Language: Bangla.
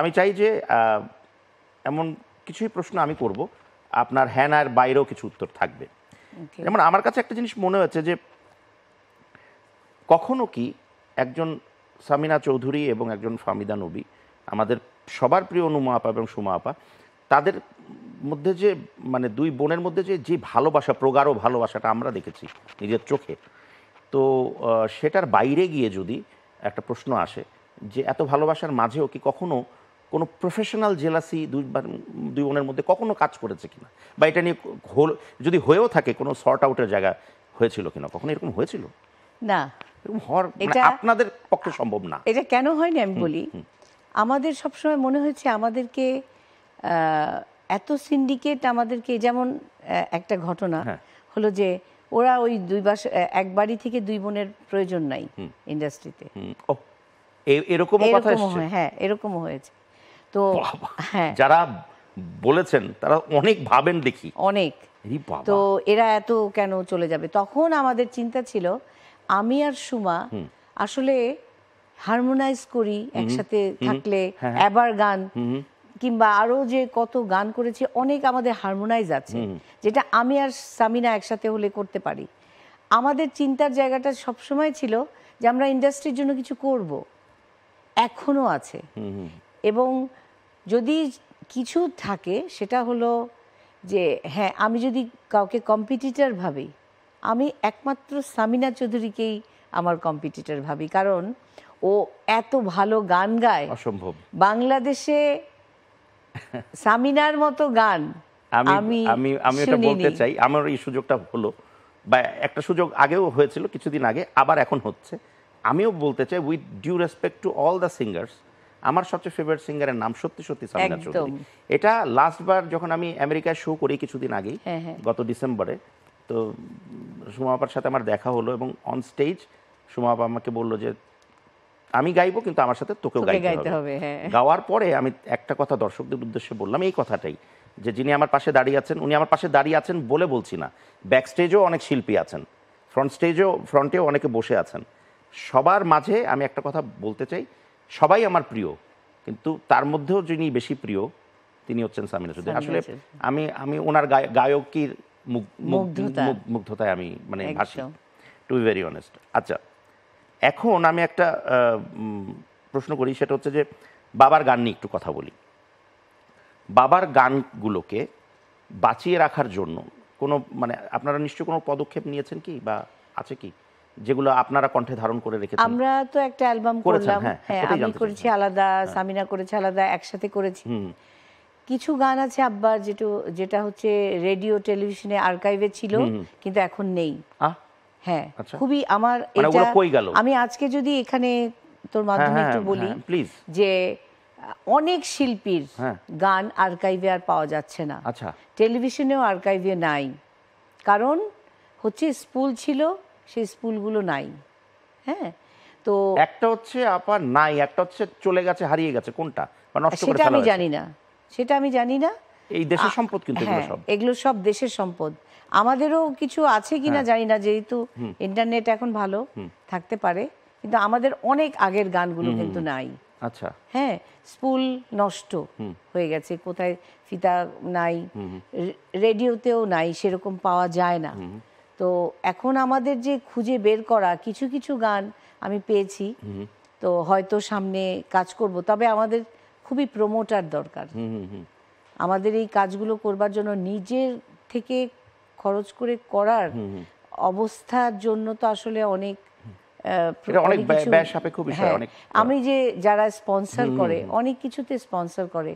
আমি চাই যে এমন কিছুই প্রশ্ন আমি করব, আপনার হ্যাঁ না এর বাইরেও কিছু উত্তর থাকবে। যেমন আমার কাছে একটা জিনিস মনে হচ্ছে যে কখনো কি একজন সামিনা চৌধুরী এবং একজন ফাহমিদা নবী, আমাদের সবার প্রিয় নুমা আপা এবং সুমা আপা, তাদের মধ্যে যে মানে দুই বোনের মধ্যে যে যে ভালোবাসা, প্রগাঢ় ভালোবাসাটা আমরা দেখেছি নিজের চোখে, তো সেটার বাইরে গিয়ে যদি একটা প্রশ্ন আসে যে এত ভালোবাসার মাঝেও কি কখনো কোনো প্রফেশনাল জেলাসি দুই বোনের মধ্যে কখনো কাজ করেছে কিনা, বা এটা নিয়ে যদি হয়েও থাকে কোনো সর্ট আউটের জায়গা হয়েছিল কিনা, কখনো এরকম হয়েছিল? না, এরকম হওয়ার মানে আপনাদের পক্ষে সম্ভব না। এটা কেন হয়নি আমি বলি। আমাদের সবসময় মনে হয়েছে আমাদেরকে এত সিন্ডিকেট আমাদেরকে, যেমন একটা ঘটনা হলো যে ওরা ওই এক বাড়ি থেকে দুই বোনের প্রয়োজন নাই ইন্ডাস্ট্রিতে। এরকমও কথা এসেছে? হ্যাঁ, এরকমও হয়েছে। তো হ্যাঁ, যারা বলেছেন তারা অনেক ভাবেন দেখি, অনেক। তো এরা এত কেন চলে যাবে, তখন আমাদের চিন্তা ছিল আমি আর সুমা আসলে হারমোনাইজ করি একসাথে থাকলে, এবার গান কিংবা আরো যে কত গান করেছি, অনেক আমাদের হারমোনাইজ আছে, যেটা আমি আর সামিনা একসাথে হলে করতে পারি। আমাদের চিন্তার জায়গাটা সবসময় ছিল যে আমরা ইন্ডাস্ট্রির জন্য কিছু করব, এখনো আছে। এবং যদি কিছু থাকে সেটা হলো যে হ্যাঁ, আমি যদি কাউকে কম্পিটিটর ভাবি, আমি একমাত্র সামিনা চৌধুরীকেই আমার কম্পিটিটর ভাবি, কারণ ও এত ভালো গান গায়, অসম্ভব। বাংলাদেশে সামিনার মতো গান আমি এটা বলতে চাই, আমার এই সুযোগটা হলো, বা একটা সুযোগ আগেও হয়েছিল কিছুদিন আগে, আবার এখন হচ্ছে। আমিও বলতে চাই with due respect to all the singers, আমার সবচেয়ে ফেভারিট সিঙ্গারের নাম সত্যি সত্যি সামিনা চৌধুরী। এটা লাস্টবার যখন আমি আমেরিকায় শো করি কিছুদিন আগেই, গত ডিসেম্বরে, তো সুমা আপার সাথে আমার দেখা হলো এবং অন স্টেজ সুমা আপা আমাকে বললো যে আমি গাইবো কিন্তু আমার সাথে তোকেও গাইতে হবে। গাওয়ার পরে আমি একটা কথা দর্শকদের উদ্দেশ্যে বললাম, এই কথাটাই, যে যিনি আমার পাশে দাঁড়িয়ে আছেন, উনি আমার পাশে দাঁড়িয়ে আছেন বলে বলছি না, ব্যাক স্টেজেও অনেক শিল্পী আছেন, ফ্রন্টেও অনেকে বসে আছেন, সবার মাঝে আমি একটা কথা বলতে চাই, সবাই আমার প্রিয়, কিন্তু তার মধ্যেও যিনি বেশি প্রিয় তিনি হচ্ছেন সামিনা চৌধুরী। আসলে আমি ওনার গায়কির মুগ্ধতায় আমি মানে ভাসি, টু বি ভেরি অনেস্ট। আচ্ছা, এখন আমি একটা প্রশ্ন করি, সেটা হচ্ছে যে বাবার গান নিয়ে একটু কথা বলি। বাবার গানগুলোকে বাঁচিয়ে রাখার জন্য কোনো মানে আপনারা নিশ্চয়ই কোনো পদক্ষেপ নিয়েছেন কি, বা আছে কি যেগুলো আপনারা কণ্ঠে ধারণ করে রেখেছেন? আমরা তো একটা অ্যালবাম করলাম, হ্যাঁ, আমি করেছি আলাদা, সামিনা করেছে আলাদা, একসাথে করেছি। কিছু গান আছে আব্বার যেটা হচ্ছে রেডিও টেলিভিশনে আর্কাইভে ছিল কিন্তু এখন নেই। হ্যাঁ, খুবই আমার এটা, আমি আজকে যদি এখানে তোর মাধ্যমে একটু বলি যে অনেক শিল্পীর গান আর্কাইভে আর পাওয়া যাচ্ছে না, টেলিভিশনেও আর্কাইভে নাই, কারণ হচ্ছে স্পুল ছিল, সেই স্পুলগুলো নাই। হ্যাঁ, তো একটা হচ্ছে আপা নাই, একটা হচ্ছে চলে গেছে, হারিয়ে গেছে, কোনটা সেটা আমি জানি না, সেটা আমি জানি না। এই দেশের সম্পদ, কিন্তু এগুলো সব দেশের সম্পদ। আমাদেরও কিছু আছে কিনা জানি না, যেহেতু ইন্টারনেট এখন ভালো থাকতে পারে, কিন্তু আমাদের অনেক আগের গানগুলো কিন্তু নাই। আচ্ছা, হ্যাঁ, স্পুল নষ্ট হয়ে গেছে, কোথায় ফিতা নাই, রেডিওতেও নাই, সেরকম পাওয়া যায় না। তো এখন আমাদের যে খুঁজে বের করা কিছু কিছু গান আমি পেয়েছি, তো হয়তো সামনে কাজ করব, তবে আমাদের খুবই প্রমোটার দরকার। আমাদের এই কাজগুলো করবার জন্য নিজের থেকে খরচ করে করার অবস্থার জন্য তো আসলে অনেক ব্যয় সাপেক্ষ বিষয়। আমি যে যারা স্পন্সর করে, অনেক কিছুতে স্পন্সর করে,